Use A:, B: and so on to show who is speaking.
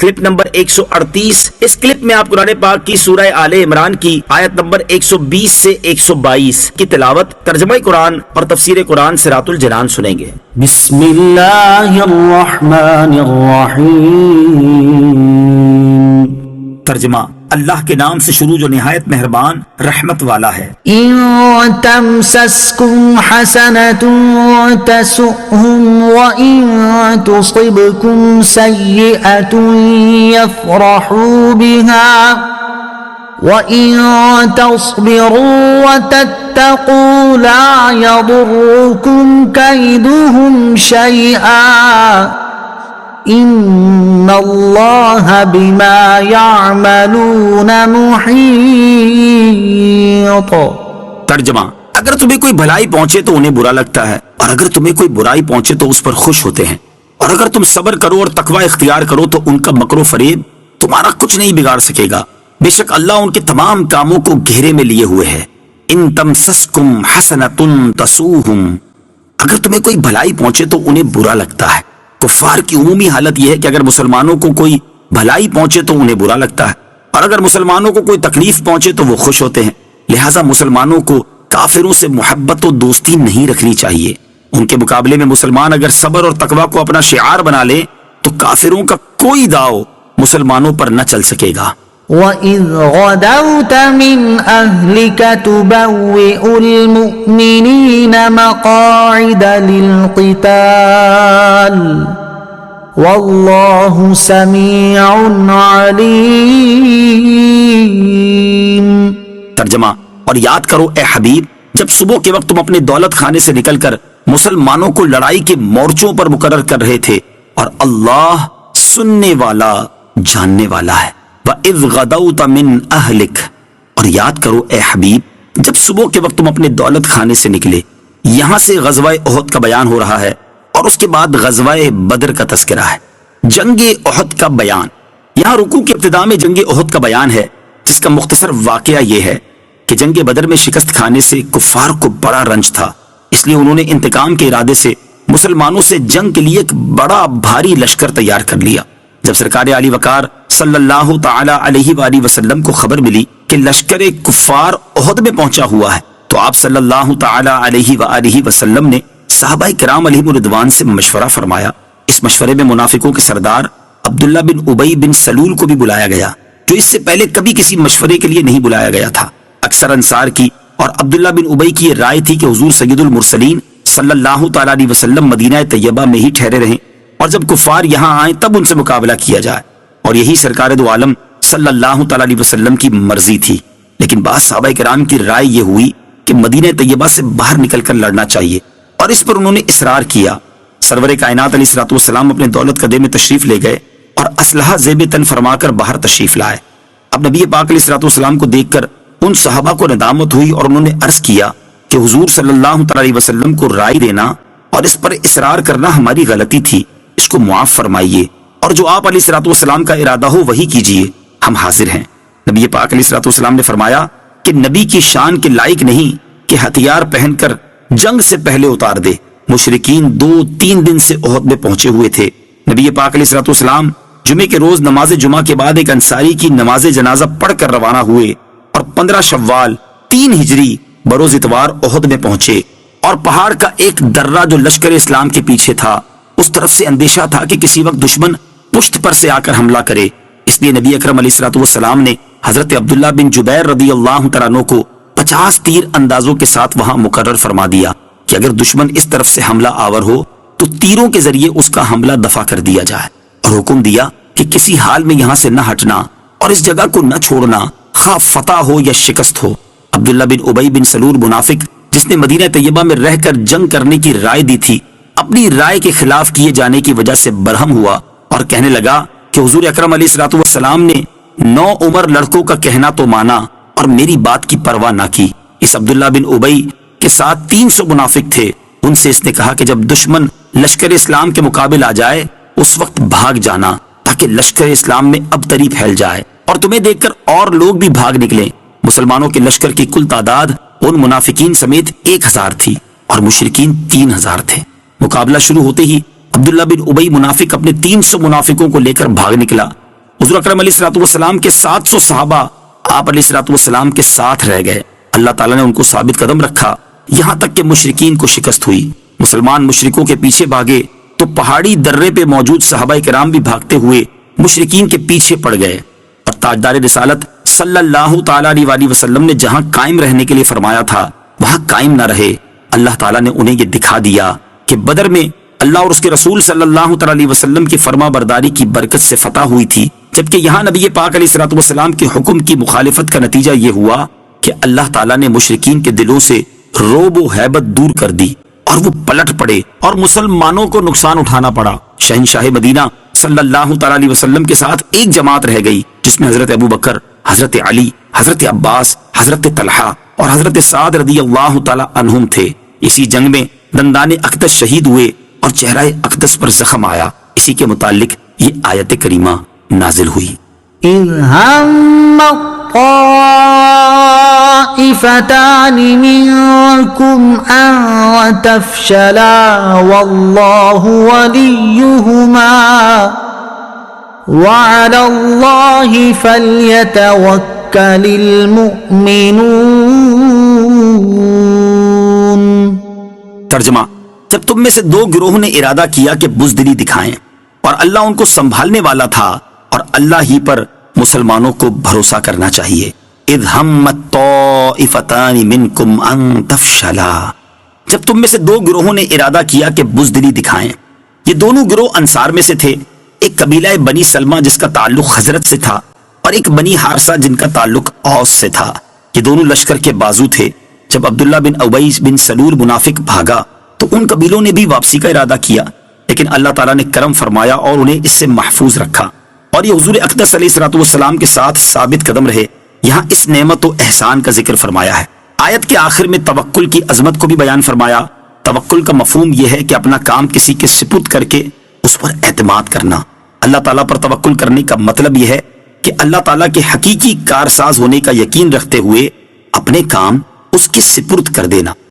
A: Clip number 138۔ اس clip میں آپ قرآن پاک کی سورہ آل عمران کی آیت نمبر 120 سے 122 کی تلاوت، ترجمہ قرآن اور تفسیر قرآن صراط الجنان سنیں گے۔
B: بسم اللہ الرحمن الرحیم۔
A: ترجمہ، اللہ کے نام سے شروع جو نہایت مہربان رحمت والا ہے۔
B: ان تمسسکم حسنۃ تسؤہم وان تصبکم سیئۃ یفرحوا بها وَإِن تَصْبِرُوا وَتَتَّقُوا لَا يَضُرُّكُمْ كَيْدُهُمْ شَيْئًا إِنَّ اللَّهَ بِمَا يَعْمَلُونَ مُحِيطٌ۔
A: ترجمہ، اگر تمہیں کوئی بھلائی پہنچے تو انہیں برا لگتا ہے، اور اگر تمہیں کوئی برائی پہنچے تو اس پر خوش ہوتے ہیں، اور اگر تم صبر کرو اور تقوی اختیار کرو تو ان کا مکر و فریب تمہارا کچھ نہیں بگاڑ سکے گا، بے شک اللہ ان کے تمام کاموں کو گھیرے میں لیے ہوئے ہے۔ ان تمسسکم حسنۃ تسؤہم، اگر تمہیں کوئی بھلائی پہنچے تو انہیں برا لگتا ہے۔ کفار کی عمومی حالت یہ ہے کہ اگر مسلمانوں کو کوئی بھلائی پہنچے تو انہیں برا لگتا ہے، اور اگر مسلمانوں کو کوئی تکلیف پہنچے تو وہ خوش ہوتے ہیں۔ لہٰذا مسلمانوں کو کافروں سے محبت و دوستی نہیں رکھنی چاہیے۔ ان کے مقابلے میں مسلمان اگر صبر اور تقوی کو اپنا شعار بنا لے تو کافروں کا کوئی داؤ مسلمانوں پر نہ چل سکے گا۔
B: وَإِذْ غَدَوْتَ مِنْ أَهْلِكَ تُبَوِّئُ الْمُؤْمِنِينَ مَقَاعِدَ لِلْقِتَالِ وَاللَّهُ سَمِيعٌ عَلِيمٌ۔
A: ترجمہ، اور یاد کرو اے حبیب، جب صبح کے وقت تم اپنے دولت خانے سے نکل کر مسلمانوں کو لڑائی کے مورچوں پر مقرر کر رہے تھے، اور اللہ سننے والا جاننے والا ہے۔ وَإِذْ غَدَوْتَ مِنْ أَهْلِكَ، اور یاد کرو اے حبیب جب صبح کے وقت تم اپنے دولت خانے سے نکلے۔ یہاں سے غزوہ احد کا بیان ہو رہا ہے، اور اس کے بعد غزوہ بدر کا تذکرہ ہے، جنگ احد کا بیان۔ یہاں رکوع کی ابتدا میں جنگ احد کا بیان ہے، جس کا مختصر واقعہ یہ ہے کہ جنگ بدر میں شکست کھانے سے کفار کو بڑا رنج تھا، اس لیے انہوں نے انتقام کے ارادے سے مسلمانوں سے جنگ کے لیے ایک بڑا بھاری لشکر تیار کر لیا۔ جب سرکار علی وقار صلی اللہ تعالی علیہ وآلہ وسلم کو خبر ملی کہ لشکر کفار احد میں پہنچا ہوا ہے تو آپ صلی اللہ تعالی علیہ وآلہ وسلم نے صحابہ کرام علیہم رضوان سے مشورہ فرمایا۔ اس مشورے میں منافقوں کے سردار عبداللہ بن ابی بن سلول کو بھی بلایا گیا، جو اس سے پہلے کبھی کسی مشورے کے لیے نہیں بلایا گیا تھا۔ اکثر انصار کی اور عبداللہ بن ابی کی یہ رائے تھی کہ حضور سید المرسلین صلی اللہ تعالی علیہ وسلم مدینہ طیبہ میں ہی ٹھہرے رہیں، اور جب کفار یہاں آئیں تب ان سے مقابلہ کیا جائے، اور یہی سرکار دو عالم صلی اللہ تعالی علیہ وسلم کی مرضی تھی۔ لیکن بعض صحابہ کرام کی رائے یہ ہوئی کہ مدینہ طیبہ سے باہر نکل کر لڑنا چاہیے، اور اس پر انہوں نے اصرار کیا۔ سرور کائنات علیہ الصلوۃ والسلام اپنے دولت قدے میں تشریف لے گئے اور اسلحہ زیب تن فرما کر باہر تشریف لائے۔ اب نبی پاک علیہ الصلوۃ والسلام کو دیکھ کر ان صحابہ کو ندامت ہوئی، اور انہوں نے عرض کیا کہ حضور صلی اللہ تعالی علیہ وسلم کو رائے دینا اور اس پر اصرار کرنا ہماری غلطی تھی، اس کو معاف فرمائیے، اور جو آپ علیہ الصلوۃ والسلام کا ارادہ ہو وہی کیجیے، ہم حاضر ہیں۔ نبی پاک علیہ الصلوۃ والسلام نے فرمایا کہ نبی کی شان کے لائق نہیں کہ ہتھیار پہن کر جنگ سے پہلے اتار دے۔ مشرکین 2-3 دن سے احد میں پہنچے ہوئے تھے۔ نبی پاک علیہ الصلوۃ والسلام جمعے کے روز نماز جمعہ کے بعد ایک انصاری کی نماز جنازہ پڑھ کر روانہ ہوئے، اور 15 شوال 3 ہجری بروز اتوار احد میں پہنچے، اور پہاڑ کا ایک درہ جو لشکر اسلام کے پیچھے تھا اس طرف سے اندیشہ تھا کہ کسی وقت دشمن پشت پر سے آ کر حملہ کرے، اس لیے نبی اکرم علیہ الصلوۃ والسلام نے حضرت عبداللہ بن جبیر رضی اللہ تعالیٰ عنہ کو 50 تیر اندازوں کے ساتھ وہاں مقرر فرما دیا کہ اگر دشمن اس طرف سے حملہ آور ہو تو تیروں کے ذریعے اس کا حملہ دفع کر دیا جائے، اور حکم دیا کہ کسی حال میں یہاں سے نہ ہٹنا اور اس جگہ کو نہ چھوڑنا، خواہ فتح ہو یا شکست ہو۔ عبداللہ بن ابی بن سلول منافق جس نے مدینہ طیبہ میں رہ کر جنگ کرنے کی رائے دی تھی، اپنی رائے کے خلاف کیے جانے کی وجہ سے برہم ہوا اور کہنے لگا کہ حضور اکرم علیہ الصلوۃ والسلام نے 9 عمر لڑکوں کا کہنا تو مانا اور میری بات کی پرواہ نہ کی۔ اس عبداللہ بن ابی کے ساتھ 300 منافق تھے، ان سے اس نے کہا کہ جب دشمن لشکر اسلام کے مقابل آ جائے اس وقت بھاگ جانا، تاکہ لشکر اسلام میں ابتری پھیل جائے اور تمہیں دیکھ کر اور لوگ بھی بھاگ نکلیں۔ مسلمانوں کے لشکر کی کل تعداد ان منافقین سمیت 1000 تھی، اور مشرکین 3000 تھے۔ مقابلہ شروع ہوتے ہی عبداللہ بن ابی منافق اپنے 300 منافقوں کو لے کر بھاگ نکلا، حضور اکرم علیہ الصلوۃ والسلام کے 700 صحابہ آپ علیہ الصلوۃ والسلام کے ساتھ رہ گئے. اللہ تعالیٰ نے ان کو ثابت قدم رکھا یہاں تک کہ مشرکین کو شکست ہوئی. مسلمان مشرکوں کے پیچھے بھاگے تو پہاڑی درے پہ موجود صحابہ کرام بھی بھاگتے ہوئے مشرکین کے پیچھے پڑ گئے. اور تاجدار رسالت صلی اللہ تعالیٰ علیہ وسلم نے جہاں قائم رہنے کے لیے فرمایا تھا وہاں قائم نہ رہے. اللہ تعالیٰ نے انہیں یہ دکھا دیا کہ بدر میں اللہ اور اس کے رسول صلی اللہ تعالیٰ علیہ وسلم کی فرما برداری کی برکت سے فتح ہوئی تھی، جبکہ یہاں نبی پاک علیہ الصلوۃ والسلام کے حکم کی مخالفت کا نتیجہ یہ ہوا کہ اللہ تعالیٰ نے مشرکین کے دلوں سے روب و ہیبت دور کر دی اور وہ پلٹ پڑے اور مسلمانوں کو نقصان اٹھانا پڑا. شہنشاہ مدینہ صلی اللہ تعالیٰ علیہ وسلم کے ساتھ ایک جماعت رہ گئی جس میں حضرت ابو بکر، حضرت علی، حضرت عباس، حضرت طلحہ اور حضرت سعد رضی اللہ تعالیٰ عنہم تھے. اسی جنگ میں دندان اقدس شہید ہوئے اور چہرہ اقدس پر زخم آیا. اسی کے متعلق یہ آیت کریمہ نازل ہوئی.
B: إذ هم الطائفتان منكم أن تفشلا والله وليهما وعلى الله فليتوكل المؤمنون.
A: ترجمہ: جب تم میں سے دو گروہوں نے ارادہ کیا کہ بزدلی دکھائیں اور اللہ ان کو سنبھالنے والا تھا اور اللہ ہی پر مسلمانوں کو بھروسہ کرنا چاہیے. اذ ہمت طائفتان منکم ان تفشلا، جب تم میں سے دو گروہوں نے ارادہ کیا کہ بزدلی دکھائیں. یہ دونوں گروہ انصار میں سے تھے. ایک قبیلہ بنی سلمہ جس کا تعلق حضرت سے تھا اور ایک بنی حارثہ جن کا تعلق اوس سے تھا. یہ دونوں لشکر کے بازو تھے. جب عبداللہ بن ابی بن سلول منافق بھاگا تو ان قبیلوں نے بھی واپسی کا ارادہ کیا، لیکن اللہ تعالیٰ نے کرم فرمایا اور انہیں اس سے محفوظ رکھا اور یہ حضور اقدس علیہ الصلوۃ والسلام کے ساتھ ثابت قدم رہے. یہاں اس نعمت و احسان کا ذکر فرمایا ہے. آیت کے آخر میں توکل کی عظمت کو بھی بیان فرمایا. توکل کا مفہوم یہ ہے کہ اپنا کام کسی کے سپرد کر کے اس پر اعتماد کرنا. اللہ تعالیٰ پر توکل کرنے کا مطلب یہ ہے کہ اللہ تعالیٰ کے حقیقی کارساز ہونے کا یقین رکھتے ہوئے اپنے کام اس کے سپرد کر دینا.